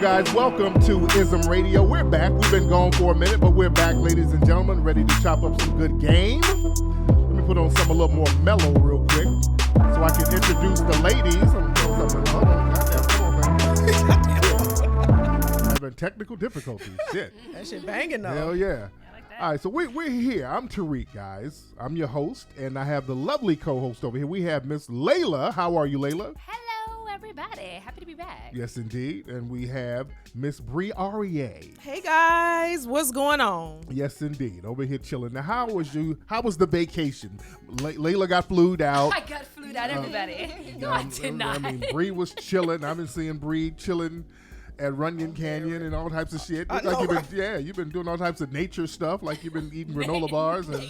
Guys, welcome to IZM Radio. We're back. We've been gone for a minute, but we're back, ladies and gentlemen, ready to chop up some good game. Let me put on something a little more mellow real quick so I can introduce the ladies. I'm doing something. Hold on. Goddamn, come on, man. Having technical difficulties. Shit. That shit banging though. Hell yeah. I like that. All right, so we're here. I'm Tariq, guys. I'm your host, and I have the lovely co-host over here. We have Miss Layla. How are you, Layla? Hello, everybody. Happy to be back. Yes, indeed. And we have Miss Bree Aurier. Hey guys, what's going on? Yes, indeed. Over here chilling. Now, how was the vacation? Layla got flued out. I got flued out, everybody. No, I did not. I mean, Bree was chilling. I've been seeing Bree chilling at Runyon Canyon and all types of shit. You've been doing all types of nature stuff, like you've been eating granola bars and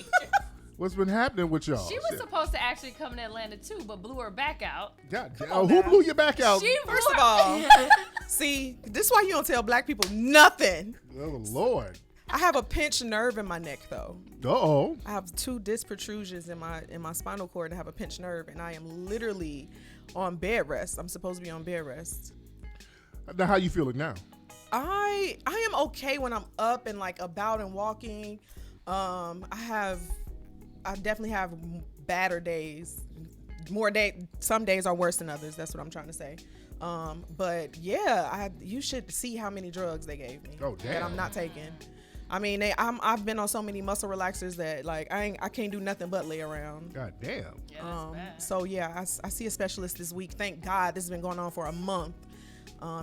what's been happening with y'all? She was supposed to actually come to Atlanta too, but blew her back out. God, who blew your back out? First of all, see, this is why you don't tell black people nothing. Oh Lord. I have a pinched nerve in my neck though. Uh-oh. I have 2 disc protrusions in my spinal cord and I have a pinched nerve, and I am literally on bed rest. I'm supposed to be on bed rest. Now, how you feeling now? I am okay when I'm up and like about and walking. I definitely have badder days. Some days are worse than others. That's what I'm trying to say. But yeah, you should see how many drugs they gave me. Oh, damn. That I'm not taking. I mean, I've been on so many muscle relaxers that like I can't do nothing but lay around. God damn. Yeah, that's bad. So yeah, I see a specialist this week. Thank God, this has been going on for a month.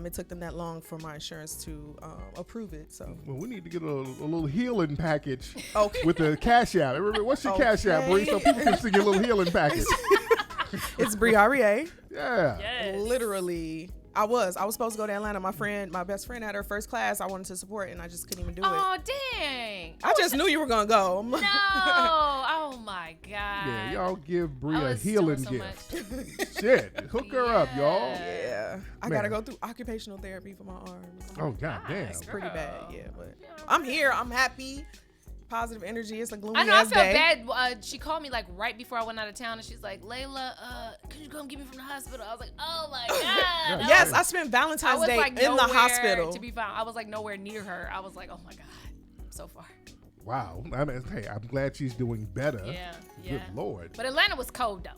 It took them that long for my insurance to approve it. So well, we need to get a little healing package okay. with the Cash App. What's your Cash App, Bree, so people can see your little healing package? It's Bree Aurier. Yeah. Yes. Literally. I was supposed to go to Atlanta. My best friend had her first class. I wanted to support it, and I just couldn't even do it. Oh, dang. I just knew you were gonna go. No. Oh, my God. Yeah, y'all give Bree a was healing doing so gift. Shit. Hook her up, y'all. Yeah. I Man. gotta go through occupational therapy for my arm. Oh, God damn. Nice, It's pretty girl. bad, yeah. But I'm here. I'm happy. Positive energy. It's a gloomy I know. I ass felt day. bad. She called me like right before I went out of town, and she's like, "Layla, can you come get me from the hospital?" I was like, "Oh my God!" Yes, I spent Valentine's Day in the hospital. To be found, I was like nowhere near her. I was like, "Oh my God, I'm so far." Wow. I mean, hey, I'm glad she's doing better. Yeah. Good Lord. But Atlanta was cold though.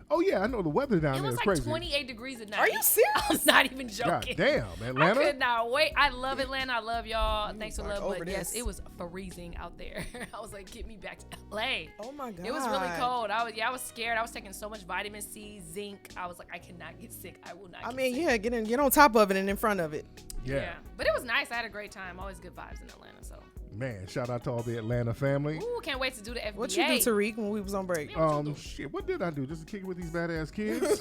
Oh, yeah, I know the weather down It there was is like crazy. 28 degrees at night. Are you serious? I'm not even God joking. damn, Atlanta? I could not wait. I love Atlanta. I love y'all. Thanks for like love. But over yes, this. it was freezing out there. I was like, get me back to LA. Oh my God. It was really cold. I was scared. I was taking so much vitamin C, zinc. I was like, I cannot get sick. I will not I get mean, sick. yeah, get on top of it and in front of it. Yeah. But it was nice. I had a great time. Always good vibes in Atlanta. So. Man, shout out to all the Atlanta family. Ooh, can't wait to do the FBA. What you do, Tariq, when we was on break? Shit, what did I do? Just to kick it with these badass kids?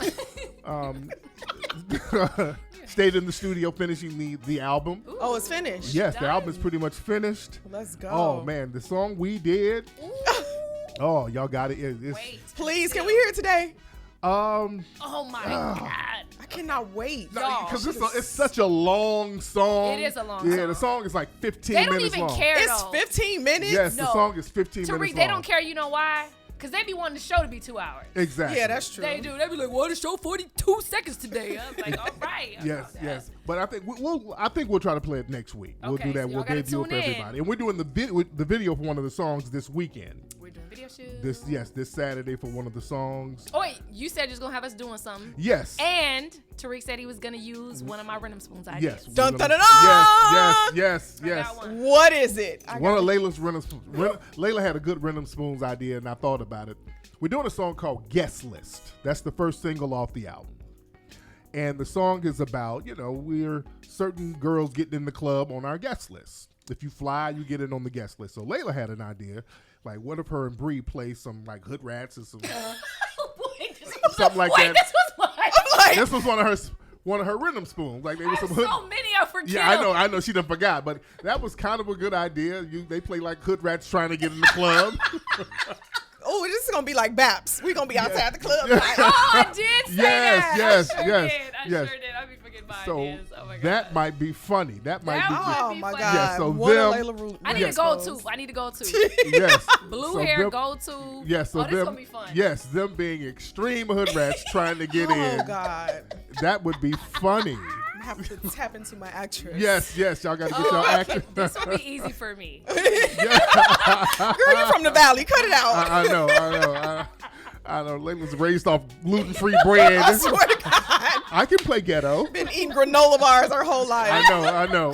Stayed in the studio finishing the album. Ooh, Oh, it's finished. Yes, the done. album is pretty much finished. Let's go. Oh, man, the song we did. Ooh. Oh, y'all got it. It's, Wait. Please, can we hear it today? Oh my God. I cannot wait. Y'all. Because it's such a long song. It is a long Yeah, song. the song is like 15 They don't minutes even long. care It's though. 15 minutes? Yes, the No. song is 15 minutes Tariq, they long. don't care. You know why? Because they be wanting the show to be 2 hours. Exactly. Yeah, that's true. They do. They be like, well, the show 42 seconds today. I was like, all right. Yes. But I think we'll try to play it next week. We'll Okay, do that. so We'll y'all gotta debut it for tune in. everybody. And we're doing the video for one of the songs this weekend. We're doing video shoots. This Saturday for one of the songs. Oh, wait. You said you was going to have us doing something. Yes. And Tariq said he was going to use one of my Rhythm Spoons ideas. Yes. Dun, We're dun, gonna- dun, dun! Yes. I got one. What is it? One of Layla's Rhythm Spoons. Layla had a good Rhythm Spoons idea, and I thought about it. We're doing a song called Guest List. That's the first single off the album. And the song is about, we're certain girls getting in the club on our guest list. If you fly, you get in on the guest list. So Layla had an idea, like, what if her and Bree play some like Hood Rats or some something like that. This was mine. This was one of her rhythm spoons. Like they were some hood. So many I forget. Yeah, I know. She done forgot, but that was kind of a good idea. They play like Hood Rats trying to get in the club. Oh, this is gonna be like Baps. We're gonna be outside the club. Like, I did say that. Yes. I sure did. I be forgetting my ideas. Oh my God. That might be funny. That might be. Oh my God. Yeah, so One them, of Layla Root. I need to go to. Yes. Blue So hair them- go to. Yes, so this them, gonna be fun. yes, them being extreme Hood Rats trying to get in. Oh God. That would be funny. I have to tap into my actress. Yes, y'all got to get y'all actors. This will be easy for me. Girl, you from the valley. Cut it out. I know. Layla's raised off gluten-free bread. I swear to God. I can play ghetto. Been eating granola bars our whole life. I know.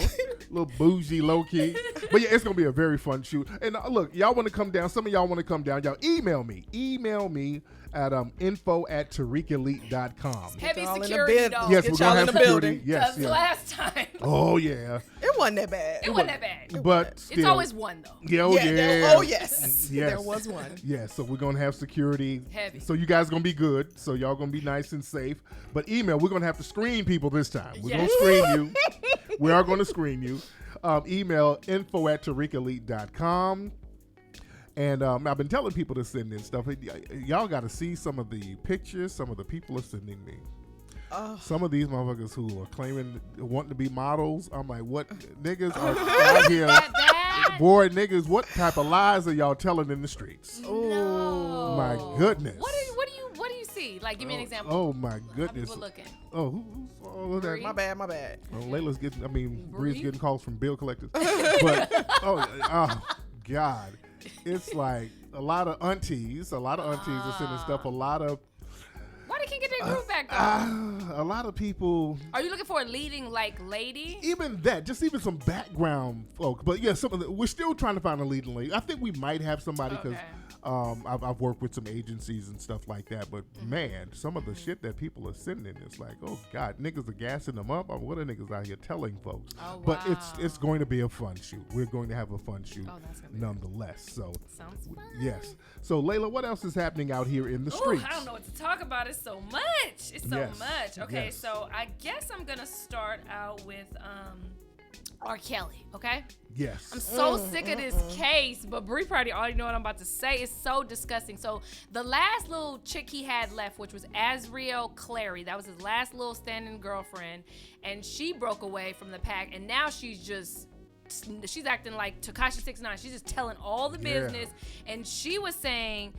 Little bougie, low key. But yeah, it's gonna be a very fun shoot. And look, y'all want to come down. Some of y'all want to come down. Y'all email me at info@tariqelite.com. Heavy Y'all in the security bed. though. Yes, Get we're y'all gonna in have the security. building. Yes, Because yeah. last time Oh yeah. It wasn't that bad. it wasn't that bad. But still, It's always one though. yeah, Oh yes. Yes. There was one. Yeah, so we're gonna have security. Heavy. So you guys gonna be good. So y'all gonna be nice and safe. But email, we're gonna have to screen people this time. We're Yes. gonna screen you. We are gonna screen you. Email info@tariqelite.com. And I've been telling people to send in stuff. Y'all got to see some of the pictures some of the people are sending me. Some of these motherfuckers who are claiming wanting to be models. I'm like, what niggas are out here? That bad? Boy, niggas, what type of lies are y'all telling in the streets? No. My goodness. What do you see? Like, give me an example. Oh my How goodness. people looking? Oh, who's all of that? Bree? My bad. Oh, Layla's getting. Bree's Bree? getting calls from bill collectors. But oh God, it's like a lot of aunties. Are sending stuff. A lot of. Why they can't get their groove back though? A lot of people. Are you looking for a leading like lady? Even that, just even some background folk. But yeah, we're still trying to find a leading lady. I think we might have somebody because I've worked with some agencies and stuff like that. But man, some of the shit that people are sending is like, oh God, niggas are gassing them up. What are niggas out here telling folks? Oh, wow. But it's going to be a fun shoot. We're going to have a fun shoot That's gonna be nonetheless. So Sounds fun. yes. So Layla, what else is happening out here in the Ooh, streets? I don't know what to talk about. It's so much. It's so Yes. much. Okay, Yes. so I guess I'm gonna start out with R. Kelly. Okay. Yes. I'm so sick of this case, but Bree probably already know what I'm about to say. It's so disgusting. So the last little chick he had left, which was Azriel Clary, that was his last little standing girlfriend, and she broke away from the pack, and now she's acting like Tekashi 6ix9ine. She's just telling all the business, and she was saying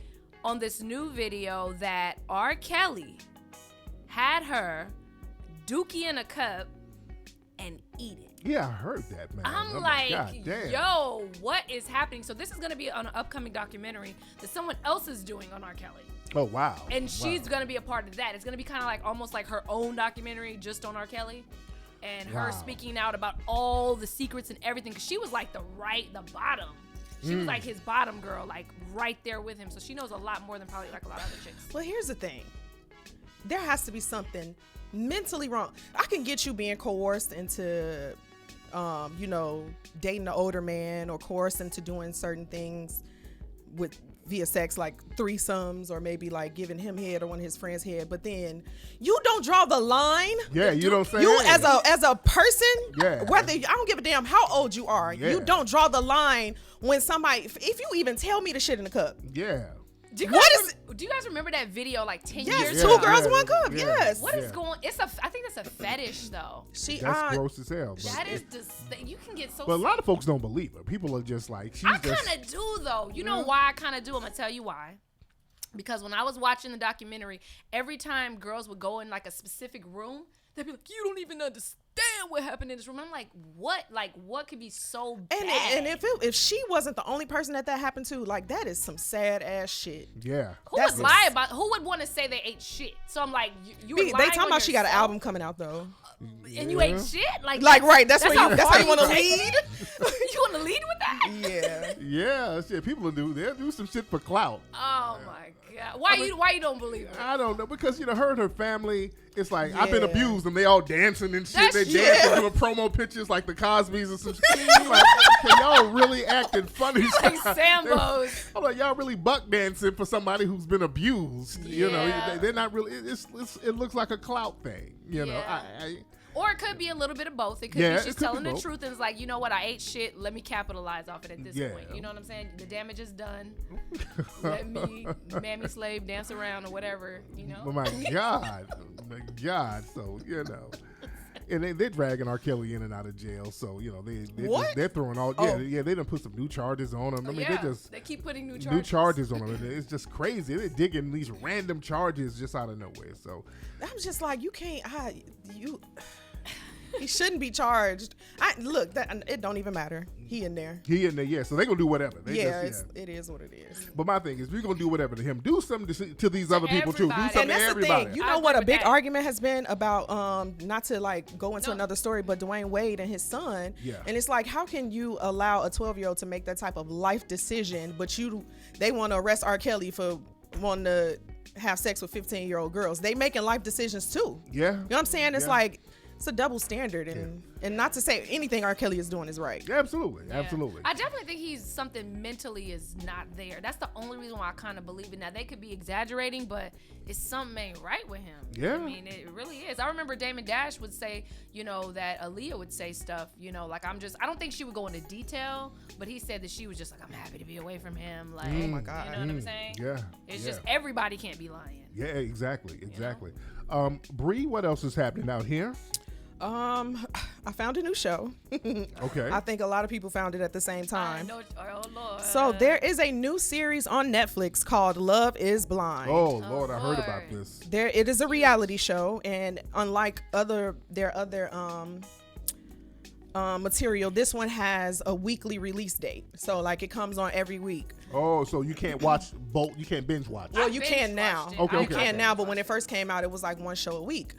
on this new video that R. Kelly had her dookie in a cup and eat it. Yeah, I heard that, man. I'm like, yo, what is happening? So this is going to be on an upcoming documentary that someone else is doing on R. Kelly. Oh, wow. And she's going to be a part of that. It's going to be kind of like almost like her own documentary just on R. Kelly. And her speaking out about all the secrets and everything. Because she was like the bottom. She was like his bottom girl, like right there with him. So she knows a lot more than probably like a lot of other chicks. Well, here's the thing. There has to be something mentally wrong. I can get you being coerced into, dating an older man or coerced into doing certain things via sex, like threesomes or maybe like giving him head or one of his friends head. But then you don't draw the line. Yeah, you don't say You as a person, Yeah. whether I don't give a damn how old you are, Yeah. you don't draw the line when somebody, if you even tell me to shit in the cup. Yeah. Do you guys remember that video like 10 Yes, years two ago? girls, one cup. Yeah. Yes. What is going? I think that's a fetish though. That's gross as hell. But, That is you can get so. but a lot of folks don't believe her. People are just like, she's I just. kind of do though. You know why I kind of do? I'm gonna tell you why. Because when I was watching the documentary, every time girls would go in like a specific room, they'd be like, "You don't even understand what happened in this room." I'm like, "What? Like, what could be so bad?" And if she wasn't the only person that happened to, like, that is some sad ass shit. Yeah. Who would lie about? Who would want to say they ate shit? So I'm like, you were lying They talking on about she got an yourself, album coming out though. and you ate shit. Like Right, that's how you want to take lead. it? You want to lead with that? Yeah. Yeah. Shit. People will do. They'll do some shit for clout. Oh my God. Why you don't believe it? I don't know, because her and her family, it's like I've been abused and they all dancing and shit. They dancing doing promo pictures like the Cosbys and some shit. Like, okay, y'all really acting funny. Like Sambos. I'm like, y'all really buck dancing for somebody who's been abused. They're not really. It looks like a clout thing. Or it could be a little bit of both. It could be she's telling the truth and it's like, you know what, I ate shit. Let me capitalize off it at this point. You know what I'm saying? The damage is done. Let me mammy slave dance around or whatever, Oh my God. So, and they're dragging R. Kelly in and out of jail. So, they're throwing all, they done put some new charges on him. I mean, they keep putting new charges on him. It's just crazy. They're digging these random charges just out of nowhere. So I'm just like, you can't, he shouldn't be charged. It don't even matter. He in there. So they gonna do whatever. It is what it is. But my thing is, we're gonna do whatever to him. Do something to these other people too. Do something and that's to everybody. The thing. You know what a big argument has been about? Not to like go into another story, but Dwayne Wade and his son. Yeah. And it's like, how can you allow a 12-year-old to make that type of life decision, but they want to arrest R. Kelly for wanting to have sex with 15-year-old girls? They making life decisions too. Yeah. You know what I'm saying? It's like, it's a double standard, and not to say anything R. Kelly is doing is right. Yeah, absolutely. I definitely think he's something mentally is not there. That's the only reason why I kind of believe it. Now they could be exaggerating, but it's something ain't right with him. Yeah, I mean it really is. I remember Damon Dash would say, that Aaliyah would say stuff, like I don't think she would go into detail, but he said that she was just like, I'm happy to be away from him. Like, oh my God, you know what I'm saying? Yeah, it's just everybody can't be lying. Yeah, exactly. Bree, what else is happening out here? I found a new show. Okay. I think a lot of people found it at the same time. Oh Lord. So there is a new series on Netflix called Love is Blind. Oh Lord, I heard about this. It is a reality show, and unlike their other material, this one has a weekly release date. So like it comes on every week. Oh, so you can't watch both? You can't binge watch? Well, you can now. Okay. You can now, but when it first came out, it was like one show a week.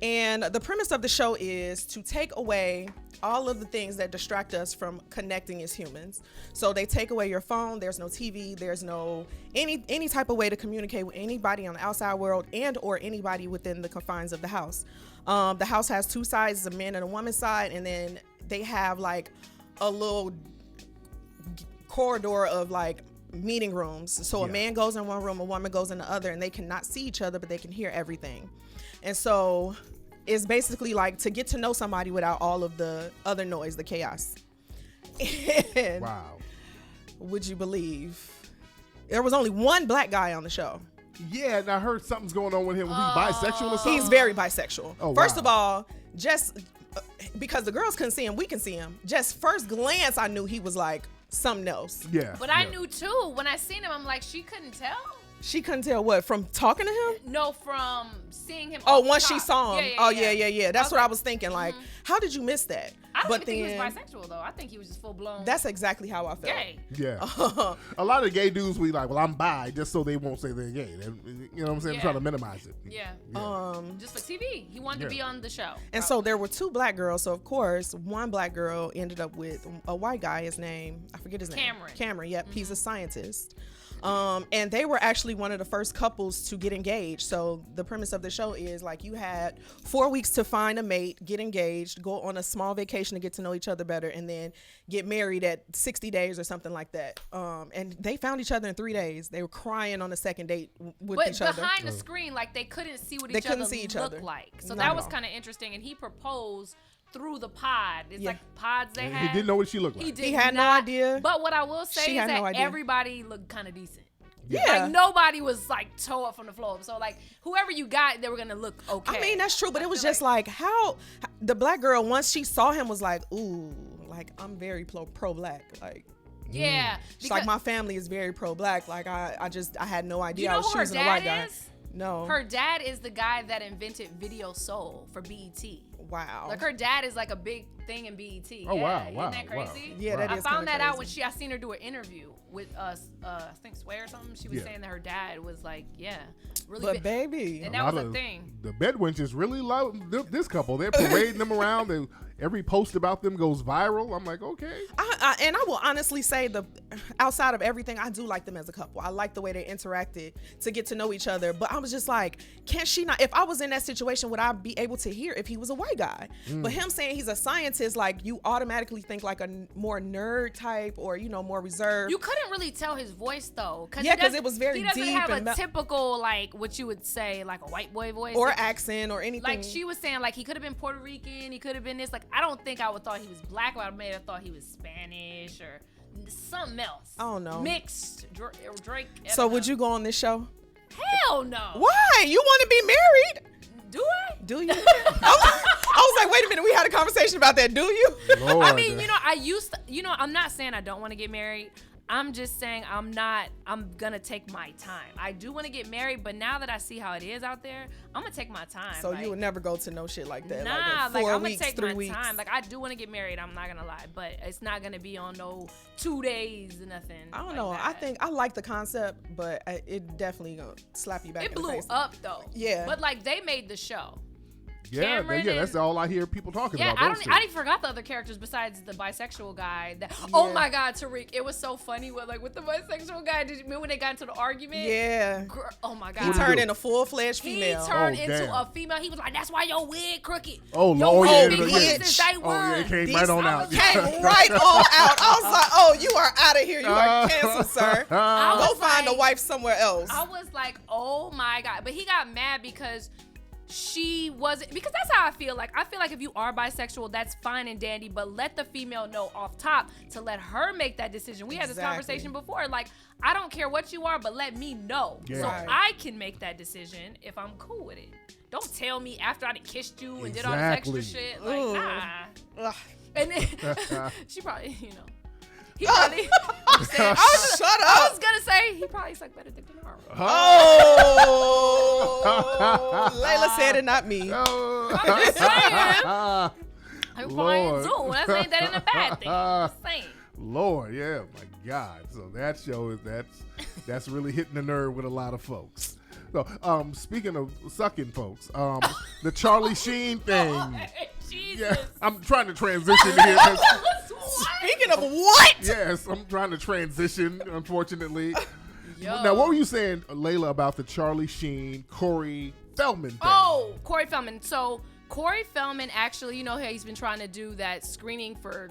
And the premise of the show is to take away all of the things that distract us from connecting as humans. So they take away your phone. There's no TV. There's no any type of way to communicate with anybody on the outside world and or anybody within the confines of the house. The house has two sides, a man and a woman's side, and then they have like a little corridor of like meeting rooms. So a man goes in one room, a woman goes in the other, and they cannot see each other, but they can hear everything. And so it's basically like to get to know somebody without all of the other noise, the chaos. And wow. Would you believe there was only one black guy on the show? Yeah, and I heard something's going on with him. He's bisexual or something? He's very bisexual. Oh, First wow. of all, just because the girls couldn't see him, we can see him. Just first glance, I knew he was like something else. Yeah. But I knew too. When I seen him, I'm like, she couldn't tell? She couldn't tell what? From talking to him? No, from seeing him. Oh, once she saw him. Yeah. That's what I Okay. was thinking. Like, how did you miss that? I don't even think he was bisexual, though. I think he was just full blown. That's exactly how I felt. Gay. Yeah. A lot of gay dudes be like, well, I'm bi, just so they won't say they're gay. You know what I'm saying? Yeah. Trying to minimize it. Yeah. Just for TV. He wanted to be on the show. And so there were two black girls. So, of course, one black girl ended up with a white guy. His name, I forget his name. Cameron, yep. He's a scientist. And they were actually one of the first couples to get engaged. So the premise of the show is like you had 4 weeks to find a mate, get engaged, go on a small vacation to get to know each other better, and then get married at 60 days or something like that. And they found each other in 3 days. They were crying on the second date with each other. But behind the screen, like they couldn't see what each other looked like. So Not that at was all. kind of interesting. And he proposed through the pod. It's Yeah. like pods they had. He didn't know what she looked like. He had no idea. But what I will say She is had no that idea. everybody looked kind of decent. Yeah. Like nobody was like toe up from the floor. So like whoever you got, they were gonna look okay. I mean, that's true, but it was just like how the black girl, once she saw him, was like, ooh, like I'm very pro-black. Like, yeah. she's like, my family is very pro-black. Like I had no idea I was choosing a white guy. No. Her dad is the guy that invented Video Soul for BET. Wow. Like her dad is like a big thing in BET. Oh, wow, Isn't wow, that crazy? wow. Yeah, that I is found kinda that out when crazy. I seen her do an interview with I think Sway or something. She was saying that her dad was like, really But big. baby, And that was a thing. The bedwenches really love this couple. They're parading them around. Every post about them goes viral. I'm like, okay. and I will honestly say outside of everything, I do like them as a couple. I like the way they interacted to get to know each other. But I was just like, can't she not? If I was in that situation, would I be able to hear if he was a white guy? But him saying he's a scientist, like you automatically think like a more nerd type or more reserved. You couldn't really tell his voice though. Yeah, 'cause it was very He doesn't deep have and a typical like what you would say like a white boy voice or accent or anything. Like she was saying, like he could have been Puerto Rican, he could have been this. Like I don't think I would thought he was black. I may have thought he was Spanish or something else. I don't know. Mixed Drake. So would you go on this show? Hell no. Why? You want to be married? Do I? Do you? I was like, wait a minute. We had a conversation about that. Do you? Lord. I mean, I used to, I'm not saying I don't want to get married. I'm just saying I'm gonna take my time. I do want to get married, but now that I see how it is out there, I'm gonna take my time. So you would never go to no shit like that? Nah, like 4 I'm weeks, gonna take 3 my weeks. time. Like I do want to get married. I'm not gonna lie, but it's not gonna be on no 2 days or nothing. I don't like know. that. I think I like the concept, but it definitely gonna slap you back it in the blew face. up though. Yeah. But like they made the show. Yeah, Cameron that's all I hear people talking Yeah, about. I forgot the other characters besides the bisexual guy. Oh Yeah. my God, Tariq, it was so funny with the bisexual guy. Did you remember when they got into the argument? Yeah. Oh my God. He turned into full-fledged He female. turned Oh, into damn. a female. He was like, "That's why your wig crooked." Oh, Your Lord, yeah, wig yeah, crooked yeah. since day Oh, yeah, one. it came These right on out. came right on out. I was like, oh, you are out of here. You are canceled, sir. I Go was find a like- wife somewhere else. I was like, "Oh my God!" But he got mad because she wasn't. Because that's how I feel. Like I feel like if you are bisexual, that's fine and dandy. But let the female know off top to let her make that decision. We had this Exactly. conversation before. Like I don't care what you are, but let me know Yeah. so Right. I can make that decision if I'm cool with it. Don't tell me after I done kissed you and did all this extra Exactly. shit. Like Ooh. nah. Ugh. And then she probably, he probably. Shut I up. was gonna say he probably sucked better dick than her. Oh, Layla said it, not me. Oh. I'm just saying. I'm playing Lord. Zoom. That's ain't that in a bad thing. I'm just saying. Lord, yeah, my God. So that show that's really hitting the nerve with a lot of folks. So, speaking of sucking folks, the Charlie Sheen thing. Jesus. Yeah, I'm trying to transition here. 'Cause, Speaking of what? yes, I'm trying to transition, unfortunately. Yo. Now, what were you saying, Layla, about the Charlie Sheen, Corey Feldman thing? Oh, Corey Feldman. So Corey Feldman actually, he's been trying to do that screening for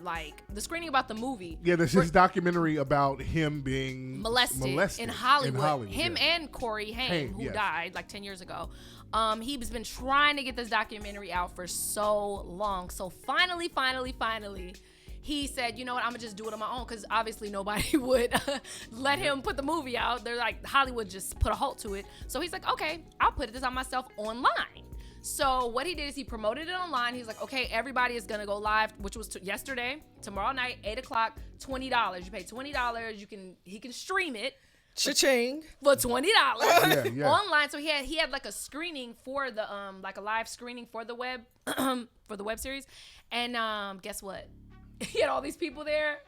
the screening about the movie. Yeah, there's his documentary about him being molested in Hollywood. Him yeah. and Corey Haim, who yes. died like 10 years ago. He's been trying to get this documentary out for so long. So finally, he said, you know what, I'm gonna just do it on my own, because obviously nobody would let him put the movie out. They're like, Hollywood just put a halt to it. So he's like, okay, I'll put this on myself online. So what he did is he promoted it online. He's like, okay, everybody is gonna go live, which was yesterday, tomorrow night, 8 o'clock, $20. You pay $20. He can stream it Cha-ching. for $20 Yeah. online. So he had like a screening for the like a live screening for the web for the web series. And guess what? He had all these people there,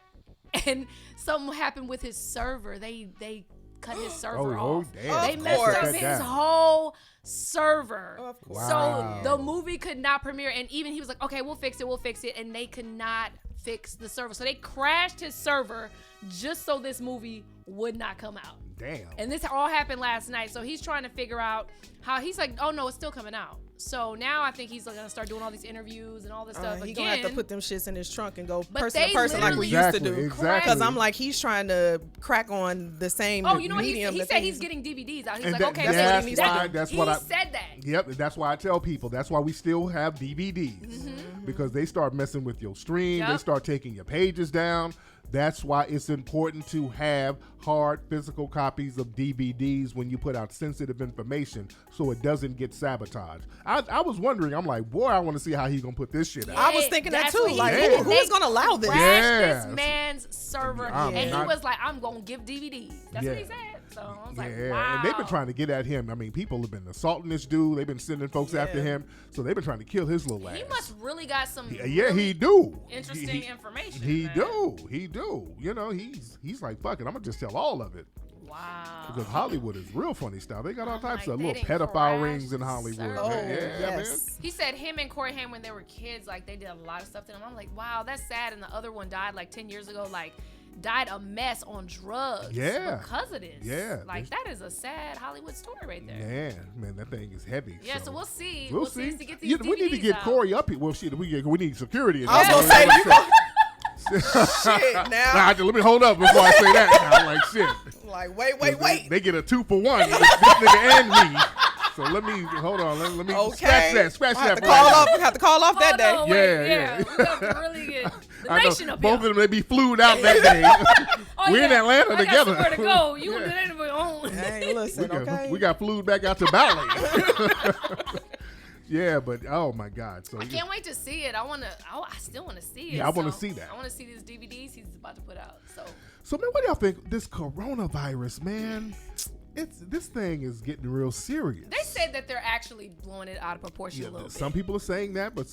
and something happened with his server. They cut his server off. Damn. They Of messed course. up Shut his down. whole server. Of course. Wow. So the movie could not premiere, and even he was like, okay, we'll fix it, and they could not fix the server. So they crashed his server just so this movie would not come out. Damn. And this all happened last night. So he's trying to figure out how. He's like, oh no, it's still coming out. So now I think he's gonna start doing all these interviews and all this stuff He again. gonna have to put them shits in his trunk and go But person to they person like we used to do. Exactly. Because I'm like, he's trying to crack on the same Oh, you know what? medium. He that said they- he's getting DVDs out. He's And like, that- okay, that's so what he needs to do. That's he what I said that. Yep, and that's why I tell people. That's why we still have DVDs, because they start messing with your stream. They Yep. start taking your pages down. That's why it's important to have hard physical copies of DVDs when you put out sensitive information, so it doesn't get sabotaged. I was wondering. I'm like, boy, I want to see how he's gonna put this shit out. I was thinking that That's too. what he Like, did. who is gonna allow this? Crashed Yes. this man's server, I'm and he not- was like, I'm gonna give DVDs. That's what he Yeah. said. So I was like, Yeah, wow. and they've been trying to get at him. I mean, people have been assaulting this dude. They've been sending folks after him. So they've been trying to kill his little ass. He must really got some he do. interesting information. He man. do. You know, he's like, fuck it, I'm going to just tell all of it. Wow. Because Hollywood is real funny style. They got all types of they little didn't pedophile crash rings in the Hollywood. service. Man. He said him and Corey Haim, when they were kids, like they did a lot of stuff to them. I'm like, wow, that's sad. And the other one died like 10 years ago, like died a mess on drugs because of this. Yeah. Like that is a sad Hollywood story right there. Man, that thing is heavy. Yeah, so we'll see. We'll see. To get these We need to get DVDs Corey up here. Well, shit, we need security. I was going to say, you shit, now. Nah, let me hold up before I say that. I'm like, shit. Like, wait. They get a 2-for-1. This nigga and me. So let me hold on. Let me scratch that. We have to call off that day. Yeah. We have to really get the I nation know. up Both here. of them, they be flued out that day. We're in Atlanta together. I got somewhere to go. You in Atlanta on. Hey, listen, okay. We got flued back out to Bali. Yeah, but oh my God! So I can't wait to see it. I still want to see it. Yeah, I want to see that. I want to see these DVDs he's about to put out. So man, what do y'all think? This coronavirus, man, this thing is getting real serious. They said that they're actually blowing it out of proportion a little bit. Some people are saying that, but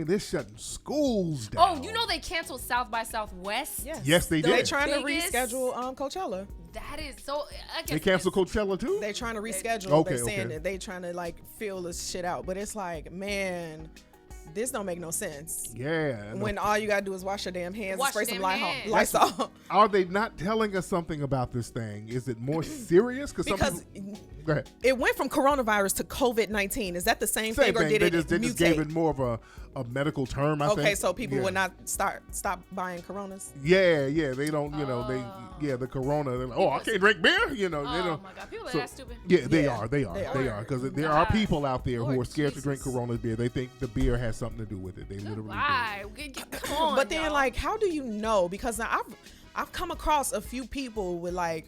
they're shutting schools down. Oh, you know they canceled South by Southwest? Yes, they did. They're trying to reschedule Coachella. That is so. I guess they canceled Coachella too. They're trying to reschedule. Okay, they're saying that they trying to like fill this shit out, but it's like, man, this don't make no sense. Yeah. When all you gotta do is wash your damn hands and spray some Lysol. Are they not telling us something about this thing? Is it more serious? Because go ahead. It went from coronavirus to COVID-19. Is that the same thing, or did they it just mutate? gave it more of a medical term, I think. Okay, so people would not stop buying Coronas? Yeah, they don't, the Corona, they're like, I can't drink beer, they don't. Oh my God, people are that stupid. Yeah, they are, because there are people out there who are scared to drink Corona beer. They think the beer has something to do with it. They literally do. Come on, but then, like, how do you know? Because I've come across a few people with like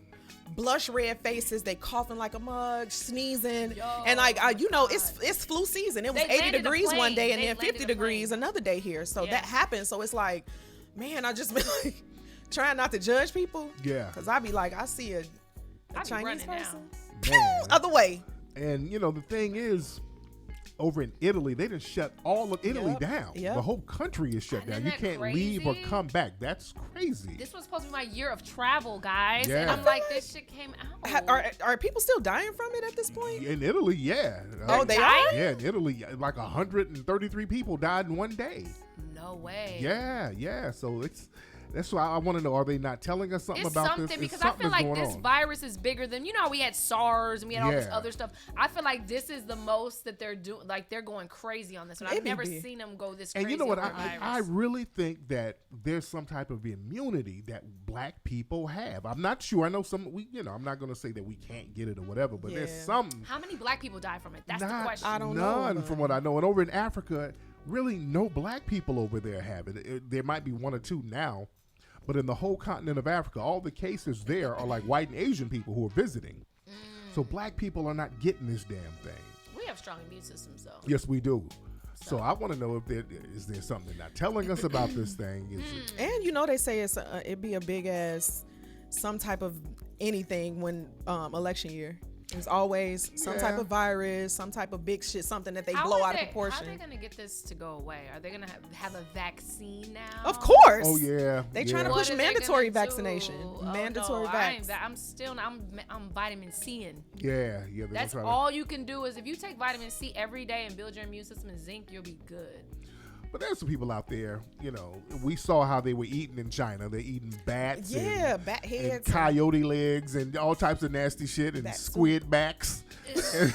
blush red faces, they coughing like a mug, sneezing, and like it's flu season. It was 80 degrees one day and then 50 degrees another day here. So that happens. So it's like, man, I just been like trying not to judge people. Yeah. Because I be like, I see a Chinese person. Other way. And the thing is, over in Italy, they done shut all of Italy down. Yep. The whole country is shut down. You can't leave or come back. That's crazy. This was supposed to be my year of travel, guys. Yeah. And I'm like, this shit came out. Are people still dying from it at this point? In Italy, yeah. Oh, they are? Yeah, in Italy, like 133 people died in one day. No way. Yeah. So that's why I want to know, are they not telling us something about this? Because I feel like this virus is bigger than, how we had SARS and we had all this other stuff. I feel like this is the most that they're doing. Like, they're going crazy on this one. I've never seen them go this crazy. And you know what? I really think that there's some type of immunity that black people have. I'm not sure. I know I'm not going to say that we can't get it or whatever, but there's some. How many black people die from it? That's the question. I don't know. None from what I know. And over in Africa, really no black people over there have it. There might be one or two now. But in the whole continent of Africa, all the cases there are like white and Asian people who are visiting. So black people are not getting this damn thing. We have strong immune systems, though. Yes, we do. So I want to know if there something they're not telling us about this thing. And they say it'd be a big ass some type of anything when election year. There's always some type of virus, some type of big shit, something that they blow out of proportion. How are they going to get this to go away? Are they going to have a vaccine now? Of course. Oh, yeah. They trying to push mandatory vaccination. Mandatory vax. I'm vitamin C-ing. Yeah. That's all you can do is if you take vitamin C every day and build your immune system and zinc, you'll be good. But there's some people out there, we saw how they were eating in China. They're eating bats. Yeah, bat heads. And coyote legs and all types of nasty shit and squid backs. And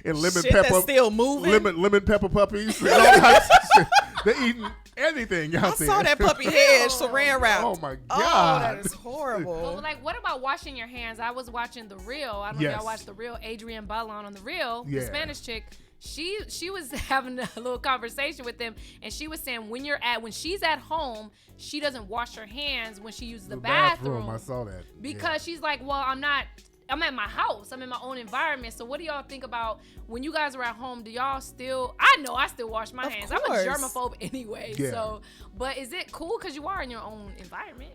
lemon shit pepper. That's still moving. Lemon pepper puppies. And all types of shit. They're eating anything out there. I saw that puppy head saran wrap. Oh, my God. Oh, that is horrible. Well, like, what about washing your hands? I was watching The Real. I don't know if y'all watched The Real. Adrienne Bailon on The Real, the Spanish chick. She was having a little conversation with them, and she was saying when she's at home, she doesn't wash her hands when she uses the bathroom. I saw that because she's like, well, I'm not I'm at my house. I'm in my own environment. So what do y'all think about when you guys are at home? Do y'all still? I know I still wash my hands. I'm a germaphobe anyway. Yeah. So, but is it cool because you are in your own environment?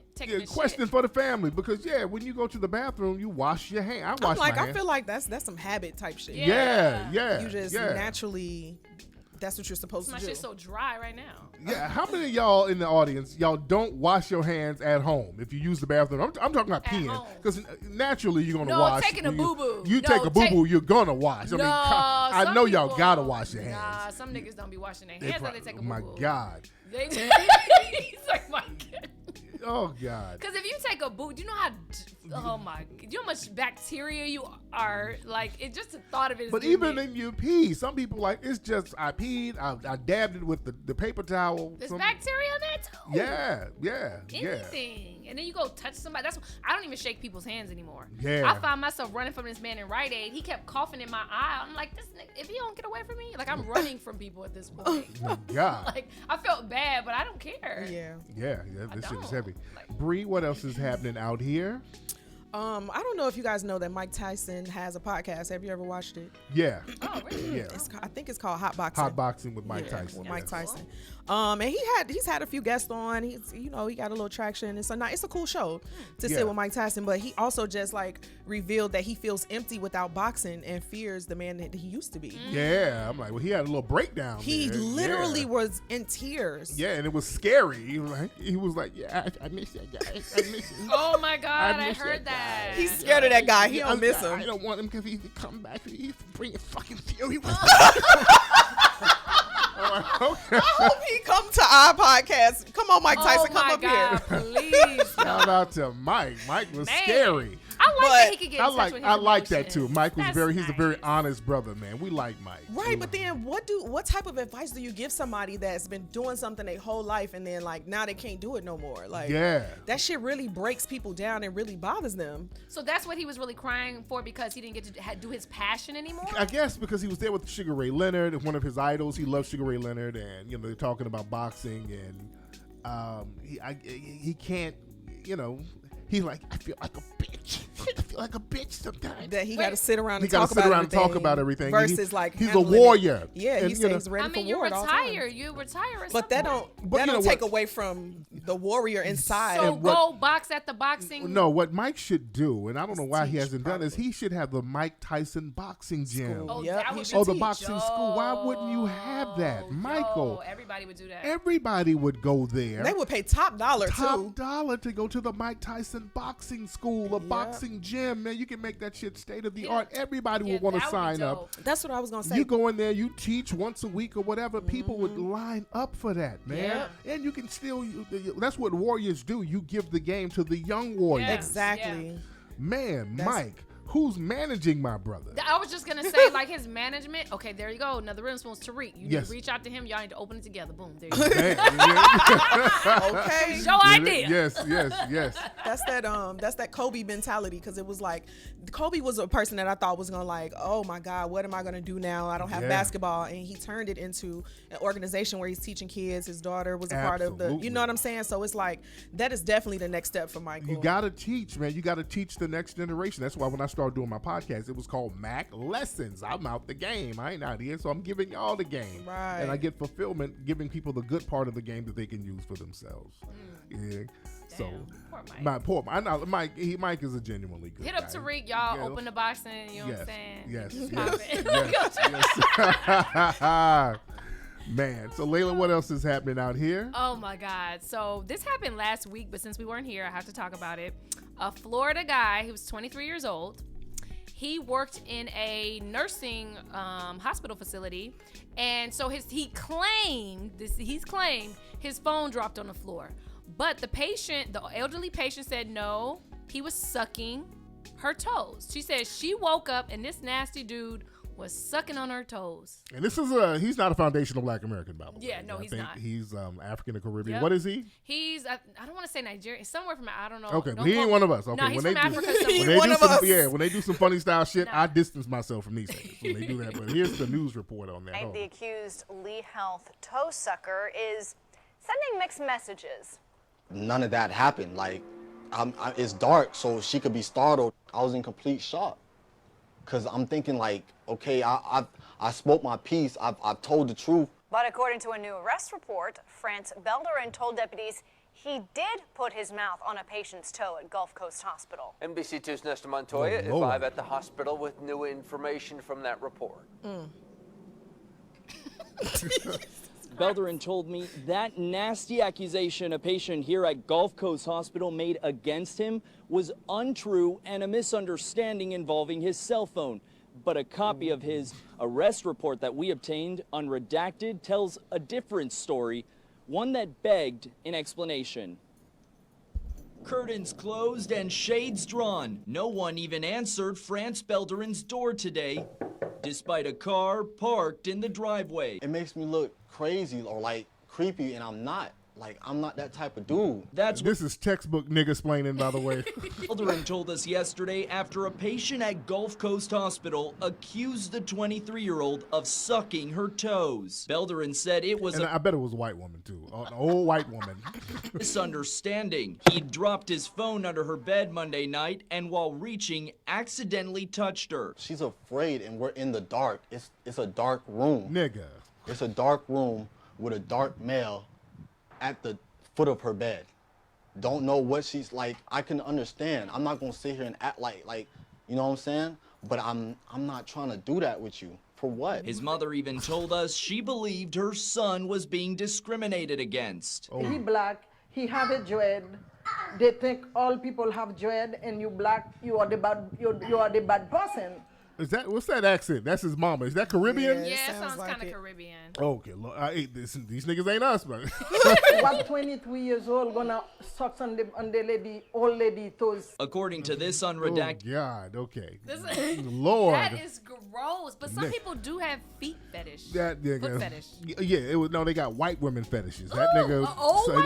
Question for the family, because when you go to the bathroom, you wash your hand. I wash my hands. I feel like that's some habit type shit. Yeah. You just naturally. That's what you're supposed to do. My shit's so dry right now. Yeah, how many of y'all in the audience, y'all don't wash your hands at home if you use the bathroom? I'm talking about peeing, because naturally you're gonna wash. No, taking a boo-boo. You take a boo-boo, you're gonna wash. I know y'all gotta wash your hands. Nah, some niggas don't be washing their hands when they take a boo-boo. My God. He's like, my God. Oh God! Because if you take a boot, you know how you know how much bacteria you are. Like, it just the thought of it. But even in your pee, some people like it's just I peed, I dabbed it with the paper towel. There's bacteria in that too. Yeah. Anything, and then you go touch somebody. I don't even shake people's hands anymore. Yeah. I found myself running from this man in Rite Aid. He kept coughing in my eye. I'm like, this nigga, if he don't get away from me, like I'm running from people at this point. Oh my God! Like I felt bad, but I don't care. Yeah. This shit is heavy. Bree, what else is happening out here? I don't know if you guys know that Mike Tyson has a podcast. Have you ever watched it? Yeah. Oh, really? Yeah. I think it's called Hot Boxing. Hot Boxing with Mike Tyson. With Mike Tyson. And he's had a few guests on. He got a little traction. It's a cool show to sit with Mike Tyson. But he also just like revealed that he feels empty without boxing and fears the man that he used to be. Yeah, I'm like, well, he had a little breakdown. He literally was in tears. Yeah, and it was scary. He was like, yeah, I miss that guy. I miss him. Oh my God, I heard that. He's scared of that guy. He don't miss him. I don't want him because he come back. He's bringing fucking fury with him. I hope he come to our podcast. Come on, Mike Tyson, come up here. Please. Shout out to Mike. Mike was scary. I like that he could get in touch with his I like that emotions. too. Mike was That's he's a very honest brother, man. We like Mike. Right, but then what type of advice do you give somebody that's been doing something their whole life and then like now they can't do it no more? Like that shit really breaks people down and really bothers them. So that's what he was really crying for, because he didn't get to do his passion anymore? I guess because he was there with Sugar Ray Leonard, one of his idols. He loves Sugar Ray Leonard, and they're talking about boxing, and he can't, he's like, I feel like a bitch. I feel like a bitch sometimes. That he got to sit around and talk about everything. Versus like he's a warrior. Yeah, he stays ready for war. You retire. But that don't take away from the warrior inside. So go box at the boxing. No, what Mike should do, and I don't know why he hasn't done this, he should have the Mike Tyson boxing gym. The boxing school. Why wouldn't you have that, Michael? Everybody would do that. Everybody would go there. They would pay top dollar to go to the Mike Tyson boxing school, a boxing gym. Man, you can make that shit state of the art. Everybody would want to sign up. That's what I was gonna say. You go in there, you teach once a week or whatever. People would line up for that, man. And you can still. That's what warriors do. You give the game to the young warriors. Exactly. Man, Mike. Who's managing my brother? I was just gonna say, like, his management. Okay, there you go. Another rim spoon's Tariq. You need to reach out to him. Y'all need to open it together. Boom. There you go. Okay. Show idea. Yes. That's that Kobe mentality, because it was like Kobe was a person that I thought was gonna like, oh my God, what am I gonna do now? I don't have basketball, and he turned it into an organization where he's teaching kids. His daughter was a part of the. You know what I'm saying? So it's like that is definitely the next step for Michael. You gotta teach, man. You gotta teach the next generation. That's why when I started doing my podcast, it was called Mac Lessons. I'm out the game. I ain't out here, so I'm giving y'all the game. Right. And I get fulfillment giving people the good part of the game that they can use for themselves. Yeah. So poor Mike. Mike is a genuinely good Hit guy. up Tariq, y'all. Open the boxing. You know what I'm saying? Yes. Man, so Layla, what else is happening out here? Oh my God. So this happened last week, but since we weren't here, I have to talk about it. A Florida guy, he was 23 years old. He worked in a nursing hospital facility, and so he's claimed his phone dropped on the floor. But the elderly patient said no, he was sucking her toes. She said she woke up and this nasty dude was sucking on her toes. And this is he's not a foundational Black American, by the way. Yeah, no, he's not. He's African and Caribbean. Yep. What is he? He's I don't want to say Nigerian. Somewhere from I don't know. Okay, but he ain't one of us. Okay, no, he's from Africa. When they do some funny style shit, I distance myself from these things when they do that. But here's the news report on that. The accused Lee Health toe sucker is sending mixed messages. None of that happened. Like, it's dark, so she could be startled. I was in complete shock. Because I'm thinking like, okay, I spoke my piece. I've told the truth. But according to a new arrest report, France Belderin told deputies he did put his mouth on a patient's toe at Gulf Coast Hospital. NBC2's Nesta Montoya is live at the hospital with new information from that report. Belderin told me that nasty accusation a patient here at Gulf Coast Hospital made against him was untrue and a misunderstanding involving his cell phone. But a copy of his arrest report that we obtained, unredacted, tells a different story, one that begged an explanation. Curtains closed and shades drawn. No one even answered France Belderin's door today, despite a car parked in the driveway. It makes me look crazy or like creepy, and I'm not. Like, I'm not that type of dude. This is textbook nigga explaining, by the way. Belderin told us yesterday after a patient at Gulf Coast Hospital accused the 23-year-old of sucking her toes. Belderin said it was I bet it was a white woman, too. An old white woman. misunderstanding. He dropped his phone under her bed Monday night and while reaching, accidentally touched her. She's afraid, and we're in the dark. It's a dark room. Nigga. It's a dark room with a dark male at the foot of her bed. Don't know what she's like. I can understand. I'm not gonna sit here and act like you know what I'm saying? But I'm not trying to do that with you. For what? His mother even told us she believed her son was being discriminated against. He black, he have a dread. They think all people have dread, and you black, you are the bad person. Is that, what's that accent? That's his mama. Is that Caribbean? Yeah, it sounds kind of Caribbean. Okay, look, these niggas ain't us, man. What 23 years old gonna suck on the old lady toes? According to this unredacted. Oh God, okay. This Lord. That is gross. But some people do have feet fetish. That nigga. Foot fetish. Yeah, they got white women fetishes. That nigga. White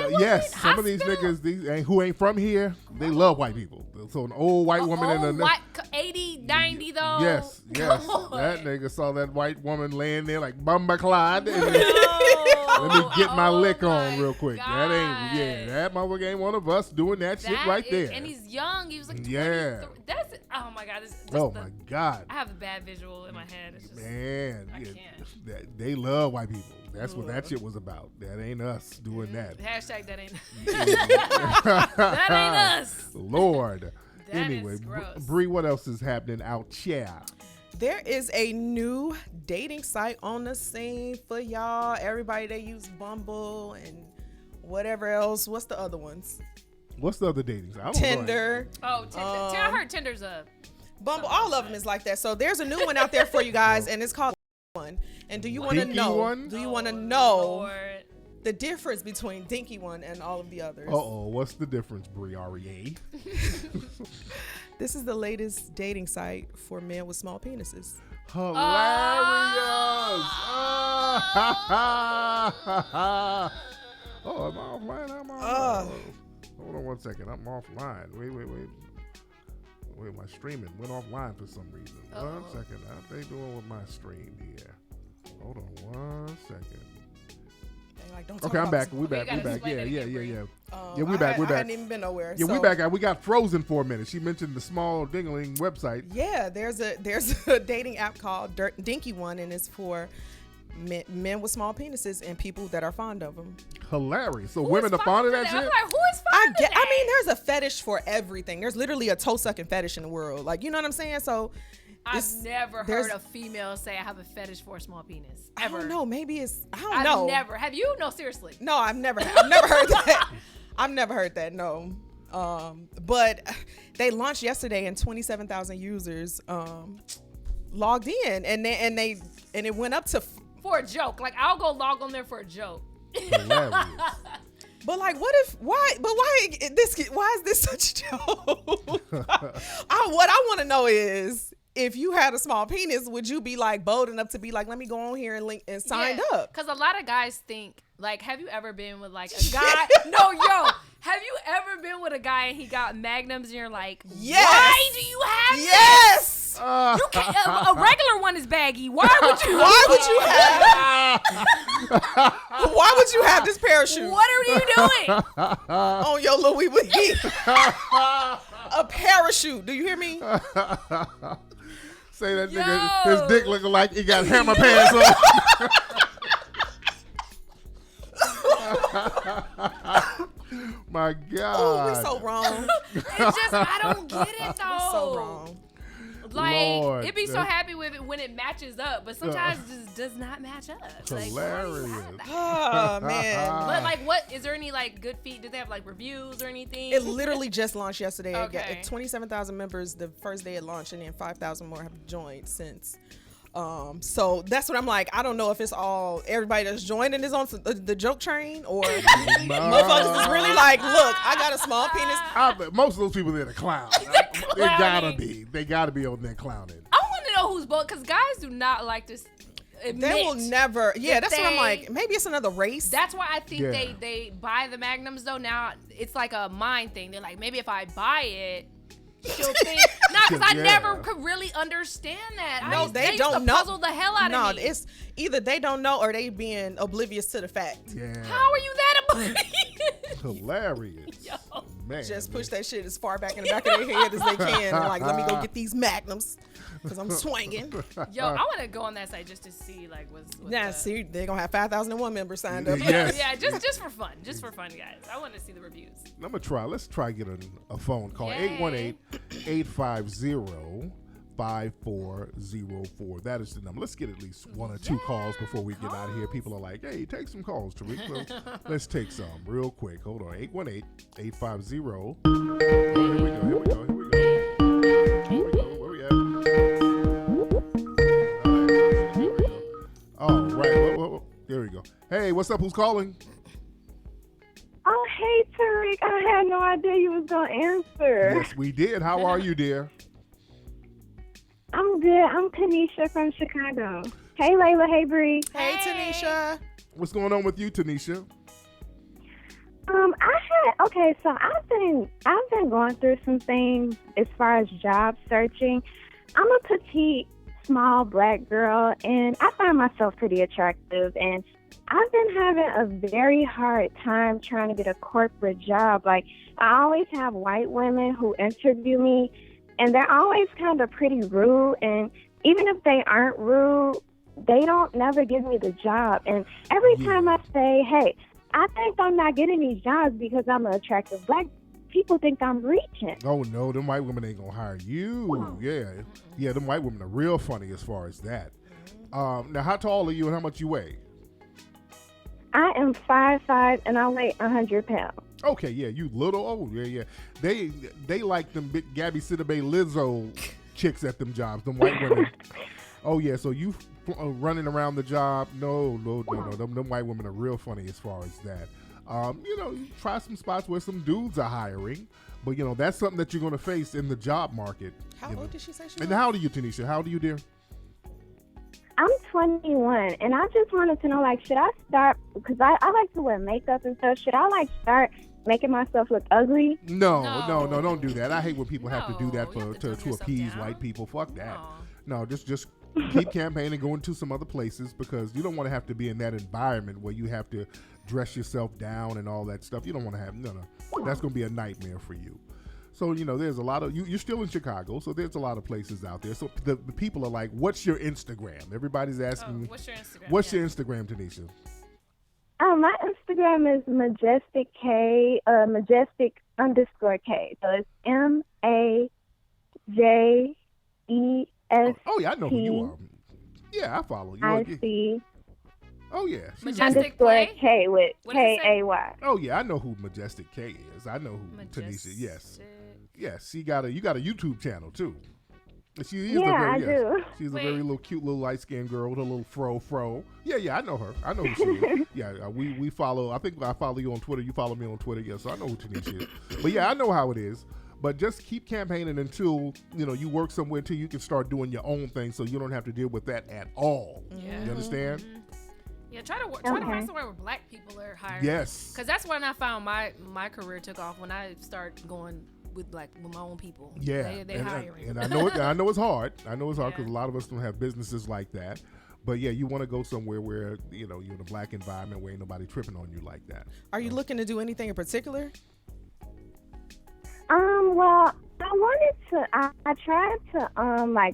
woman? Yes, some of these niggas who ain't from here, they love white people. So an old white woman in a 80, 90 though. Yes. That nigga saw that white woman laying there like Bumba Clyde. And let me get my lick on real quick. God. That motherfucker ain't one of us doing that shit right there. And he's young. He was like 23. Yeah. That's oh my God. My God. I have a bad visual in my head. It's just, Man, I can't. They love white people. That's what that shit was about. That ain't us doing that. Hashtag that ain't. That ain't us. Lord. That anyway, is gross. Bree, what else is happening out here? There is a new dating site on the scene for y'all. Everybody, they use Bumble and whatever else. What's the other ones? What's the other dating site? I don't Tinder. Oh, Tinder. I heard Tinder's up. Bumble, all of them is like that. So there's a new one out there for you guys, and it's called One. And do you want to know? One? Do you want to know Lord. the difference between Dinky One and all of the others? What's the difference, Bree REA? This is the latest dating site for men with small penises. Hilarious! Oh, am I offline? I'm offline. Hold on one second. I'm offline. Wait, my streaming went offline for some reason. 1 second. How they doing with my stream here? Hold on 1 second. Okay, I'm back. We back. Yeah. Yeah, we back. I hadn't even been nowhere. Yeah, we back. We got frozen for a minute. She mentioned the small dingling website. Yeah, there's a dating app called Dinky One, and it's for men with small penises and people that are fond of them. Hilarious. So women are fond of that shit? I'm like, who is fond of that? I mean, there's a fetish for everything. There's literally a toe sucking fetish in the world. Like, you know what I'm saying? So I've never heard a female say I have a fetish for a small penis. Ever. I don't know. Maybe it's, I don't know. I've never. Have you? No, seriously. No, I've never heard that. I've never heard that. No. But they launched yesterday and 27,000 users logged in, and it went up to for a joke. Like, I'll go log on there for a joke. Hilarious. But like, why is this such a joke? What I want to know is, if you had a small penis, would you be like bold enough to be like, let me go on here and link and sign up? Because a lot of guys think, like, have you ever been with like a guy? Have you ever been with a guy and he got magnums and you're like, yes. why do you have yes. You can't. A regular one is baggy. Why would you? Why would you have this parachute? What are you doing? On your little wee wee. A parachute. Do you hear me? Say that nigga, his dick looking like he got hammer pants on. My God. Oh, we so wrong. It's just, I don't get it though. So wrong. Like, Lord, it'd be so happy with it when it matches up, but sometimes it just does not match up. Like, Hilarious. Oh, man. But like, what is there any like good feed? Did they have like reviews or anything? It literally just launched yesterday. Okay. It got 27,000 members the first day it launched, and then 5,000 more have joined since. So that's what I'm like. I don't know if it's all everybody that's joining is on the joke train, or motherfuckers is really like, look, I got a small penis. Most of those people there are clowns. They gotta be. They gotta be on there clowning. I want to know who's both, because guys do not like to admit. They will never. Yeah, that's what I'm like. Maybe it's another race. That's why I think they buy the magnums though. Now it's like a mind thing. They're like, maybe if I buy it, she'll think. No, because I never could really understand that. No, they don't used to know. Puzzle the hell out of me. No, it's either they don't know or they being oblivious to the fact. Yeah. How are you that oblivious? Hilarious. Yo. Man, Just push that shit as far back in the back of their head as they can. And like, let me go get these magnums because I'm swinging. Yo, I want to go on that site just to see like what's See, they're gonna have 5,001 members signed up. Yes. Yeah, just for fun. Just for fun, guys. I want to see the reviews. I'm gonna try. Let's try get a phone call. Yay. 818-850-5404. That is the number. Let's get at least one or two calls before we get out of here. People are like, hey, take some calls, Tariq. So let's take some real quick. Hold on. 818-850. Oh, here we go. Where we at? Oh, right. Whoa. There we go. Hey, what's up? Who's calling? Oh, hey, Tariq. I had no idea you was going to answer. Yes, we did. How are you, dear? I'm good. I'm Tanisha from Chicago. Hey, Layla. Hey, Bree. Hey, Tanisha. What's going on with you, Tanisha? So I've been going through some things as far as job searching. I'm a petite, small black girl, and I find myself pretty attractive, and I've been having a very hard time trying to get a corporate job. Like, I always have white women who interview me, and they're always kind of pretty rude, and even if they aren't rude, they don't never give me the job. And every time I say, hey, I think I'm not getting these jobs because I'm an attractive black, people think I'm reaching. Oh, no, them white women ain't gonna hire you. Yeah, them white women are real funny as far as that. Now, how tall are you and how much you weigh? I am 5'5", and I weigh 100 pounds. Okay, yeah, you little. Oh, yeah. They like them big Gabby Sidibe Lizzo chicks at them jobs, them white women. Oh, yeah, so you running around the job. No. Them white women are real funny as far as that. You try some spots where some dudes are hiring, but, that's something that you're going to face in the job market. How old did she say she was? And how old are you, Tanisha? How old are you, dear? I'm 21, and I just wanted to know, like, should I start, because I like to wear makeup and stuff, should I, start making myself look ugly? No, don't do that. I hate when people have to do that to appease white people. Fuck that. No, just keep campaigning, going to some other places, because you don't want to have to be in that environment where you have to dress yourself down and all that stuff. You don't want to have, no. That's going to be a nightmare for you. So, there's a lot of, you're still in Chicago, so there's a lot of places out there. So the people are like, what's your Instagram? Everybody's asking, what's your Instagram? What's your Instagram, Tanisha? My Instagram is majestic_K. So it's MAJEST. Oh, yeah, I know who you are. Yeah, I follow you. I see. Oh, yeah. Majestic K with K-A-Y. Oh, yeah, I know who Majestic K is. I know who Tanisha, yes. Yes, you got a YouTube channel, too. She is I do. She's a very little cute little light-skinned girl with a little fro. Yeah, I know her. I know who she is. Yeah, we follow. I think I follow you on Twitter. You follow me on Twitter. Yeah, so I know who Tanisha is. But yeah, I know how it is. But just keep campaigning until, you work somewhere until you can start doing your own thing so you don't have to deal with that at all. Yeah. You understand? Mm-hmm. Yeah, try to find somewhere where black people are hiring. Yes. Because that's when I found my career took off, when I started going with my own people. Yeah, they hiring. And I know it's hard. I know it's hard because a lot of us don't have businesses like that. But yeah, you want to go somewhere where you're in a black environment where ain't nobody tripping on you like that. Are you looking to do anything in particular? Well, I wanted to. I tried to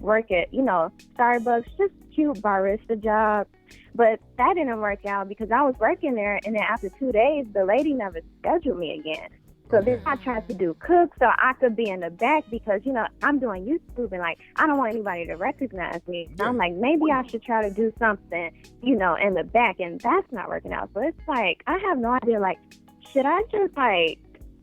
work at Starbucks, just cute barista job, but that didn't work out because I was working there, and then after 2 days, the lady never scheduled me again. So then I tried to do cook so I could be in the back because, I'm doing YouTube and I don't want anybody to recognize me. So I'm like, maybe I should try to do something, in the back, and that's not working out. So it's like, I have no idea, should I just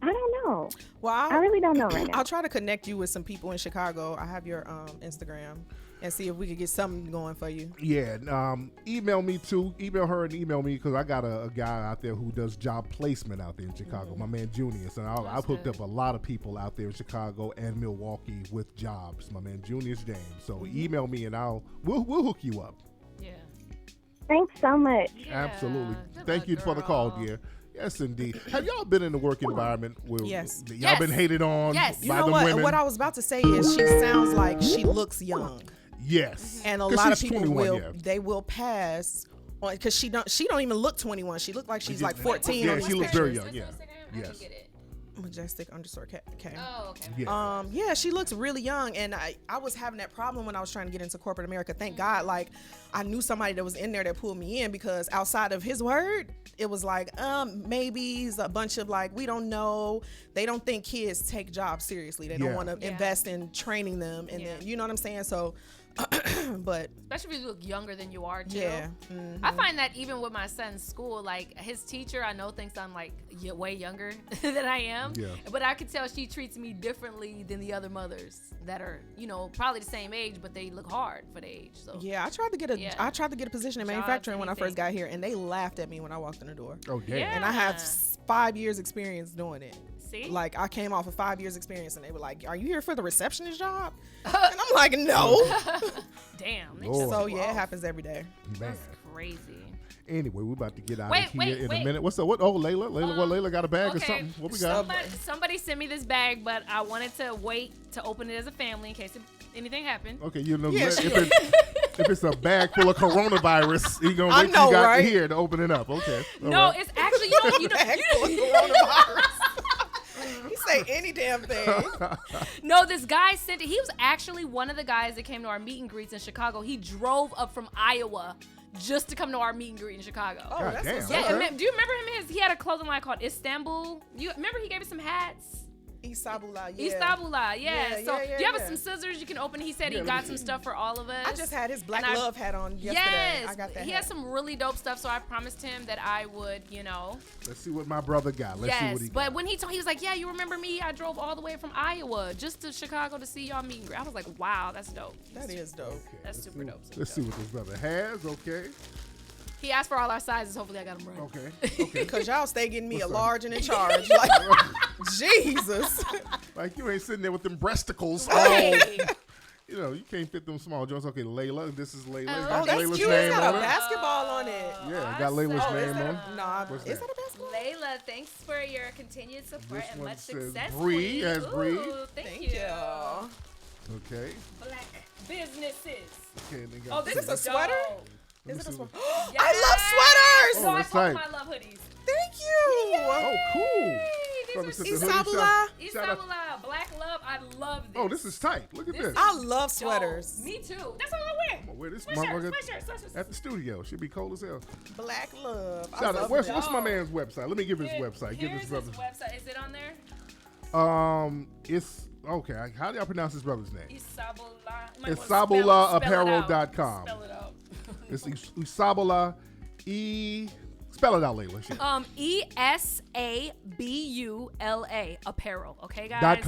I don't know. Well, I really don't know right now. I'll try to connect you with some people in Chicago. I have your Instagram and see if we could get something going for you. Yeah, email me too. Email her and email me because I got a guy out there who does job placement out there in Chicago. My man Junius, and I've hooked up a lot of people out there in Chicago and Milwaukee with jobs. My man Junius James. So email me and we'll hook you up. Yeah. Thanks so much. Yeah. Absolutely. Thank you for the call, dear. Yes, indeed. Have y'all been in the work environment where y'all been hated on by the women? What I was about to say is she sounds like she looks young. Yes. And a lot of people will pass on because she don't even look 21. She looked like she's like 14. Yeah, she looks very young. Yeah. Yes. Majestic_K. Oh, okay. Yeah, she looks really young, and I was having that problem when I was trying to get into corporate America. Thank God, I knew somebody that was in there that pulled me in because outside of his word, it was maybes, a bunch of we don't know. They don't think kids take jobs seriously. They don't want to invest in training them, and then you know what I'm saying. So. But especially if you look younger than you are too. Yeah. I find that even with my son's school, his teacher I know thinks I'm way younger than I am. Yeah. But I could tell she treats me differently than the other mothers that are, probably the same age, but they look hard for the age. So yeah, I tried to get a position in manufacturing when I first got here, and they laughed at me when I walked in the door. Oh yeah. And I have 5 years experience doing it. See? I came off of 5 years experience, and they were like, "Are you here for the receptionist job?" And I'm like, "No." Damn. So yeah, it happens every day. Man. That's crazy. Anyway, we're about to get out of here in wait. a minute. What's up? What? Oh, Layla. Layla got a bag or something. What we got? Somebody sent me this bag, but I wanted to wait to open it as a family in case anything happened. Okay, if it's a bag full of coronavirus, you're gonna wait till you got here to open it up. Okay. No, it's actually you know bag full of coronavirus. He say any damn thing. No, this guy sent it. He was actually one of the guys that came to our meet and greets in Chicago. He drove up from Iowa just to come to our meet and greet in Chicago. Oh, that's damn. Yeah. Do you remember him? He had a clothing line called Istanbul. You remember he gave us some hats? Isabula, yeah. Isabula, yeah. So do you have some scissors you can open? He said he got some stuff for all of us. I just had his Black Love hat on yesterday. Yes, I got that. He has some really dope stuff, so I promised him that I would, Let's see what my brother got. Let's see what he got. But when he was like, "Yeah, you remember me? I drove all the way from Iowa just to Chicago to see y'all meet and greet." I was like, "Wow, that's dope." That is dope. Okay, that's super dope. Let's see what this brother has. Okay. He asked for all our sizes. Hopefully, I got them right. Okay. Because y'all stay getting me a large and in charge. Jesus. You ain't sitting there with them breasticles. Hey. You can't fit them small joints. Okay, Layla. This is Layla. Oh, that's Layla's cute. name It's got on a it. basketball on it. Yeah, got Layla's name on it. Nah, What's is that? that a basketball? Layla, thanks for your continued support This and one much says success. Bree. Queen. Has Bree. Thank you. Okay. Black businesses. Okay. And they Oh, got this Is is a sweater? dope. Is it a sweater? Yes. I love sweaters. So I that's told him tight. I love hoodies. Thank you. Oh, cool. Hey, Brother these said are the hoodie Isabula. shop. Shout out- Isabella, Black Love, I love this. Oh, this is tight. Look at this. I love Dope. sweaters. Me too. That's what I I'm gonna wear this Sweatshirt, motherfucker sweatshirt. at the studio. Should be cold as hell. Black love. I Shout love out. What's that. my man's website? Let me give his website. Give Here's his brother. his website. Is it on there? It's okay. How do y'all pronounce his brother's name? Isabula. It's SabulaApparel.com. Spell it out. It's Isabula. Spell it out, Layla. Shit. ESABULA apparel. Okay, guys.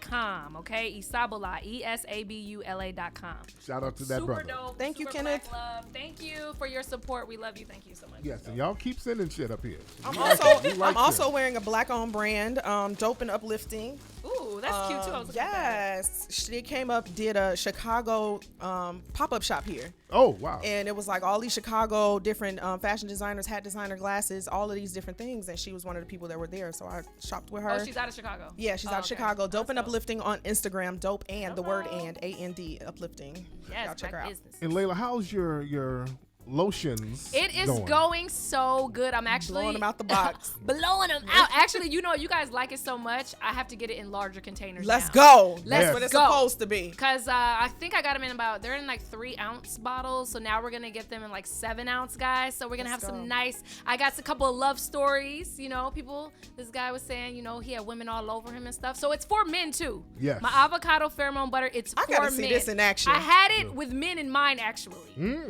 .com. Okay, Isabula. ESABULA.com. Shout out to that Super brother. dope. Thank you, super Kenneth. Black love. Thank you for your support. We love you. Thank you so much. Yes, and y'all keep sending shit up here. I'm We like also it. We like I'm also this. wearing a black-owned brand, dope and uplifting. Ooh. Ooh, that's cute too. I was looking at that. Yes, she came up, did a Chicago pop-up shop here. Oh, wow. And it was like all these Chicago different fashion designers, hat designer, glasses, all of these different things. And she was one of the people that were there. So I shopped with her. Oh, she's out of Chicago. Yeah, she's out of Chicago. Dope and Uplifting on Instagram. Dope and the word and A-N-D Uplifting. Yes, y'all check her out. business. And Layla, how's your lotions? It is going so good. I'm actually blowing them out the box. Blowing them out. Actually, you guys like it so much. I have to get it in larger containers. Let's now. go. Let's what it's go. supposed to be. Cause I think I got them in they're in like 3-ounce bottles. So now we're gonna get them in like 7-ounce, guys. So we're gonna have some nice. I got a couple of love stories. People. This guy was saying, he had women all over him and stuff. So it's for men too. Yes. My avocado pheromone butter. It's I for gotta men. see this in action. I had it with men in mind actually.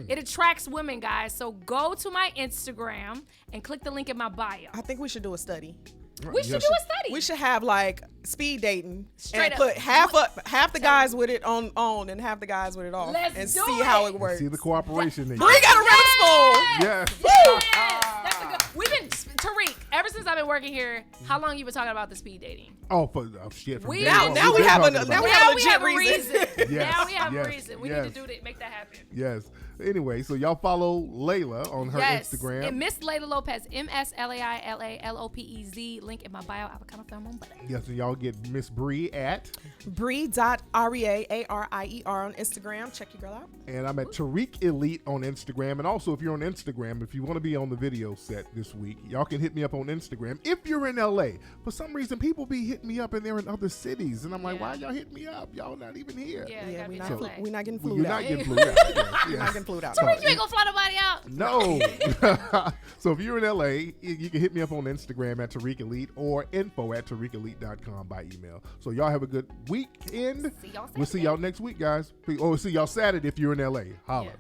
It attracts women, guys. So go to my Instagram and click the link in my bio. I think we should do a study. We should do a study. We should have like speed dating Straight and up. put half the guys with it on and half the guys with it off. Let's and do see it. how it works. See the cooperation. We got a red spoon. Yes. That's a good. We've been Tariq. Ever since I've been working here, how long you been talking about the speed dating? Oh, shit. From We- day now- one, now we've we been have talking a- about now it. we Now a we have a legit reason. Yes, Now we have yes, a reason. We yes. need to make that happen. Yes. Anyway, so y'all follow Layla on her Instagram. And Miss Layla Lopez, MSLAILALOPEZ. Link in my bio. Avocado pheromone butter. Yes, and y'all get Miss Bree at. Bree.REAARIER on Instagram. Check your girl out. And I'm at Tariq Elite on Instagram. And also, if you're on Instagram, if you want to be on the video set this week, y'all can hit me up on Instagram. If you're in LA, for some reason, people be hitting me up and they're in other cities. And I'm like, why y'all hitting me up? Y'all not even here. Yeah, we're gotta be not getting Well, flued you're out. not getting flued out. Yes, We're yes. not getting flued out. Tariq, you ain't gonna fly nobody out. No. So if you're in LA, you can hit me up on Instagram at Tariq Elite or info@tariqelite.com by email. So y'all have a good weekend. See y'all We'll see y'all next week, guys. Or see y'all Saturday if you're in LA. Holla. Yeah.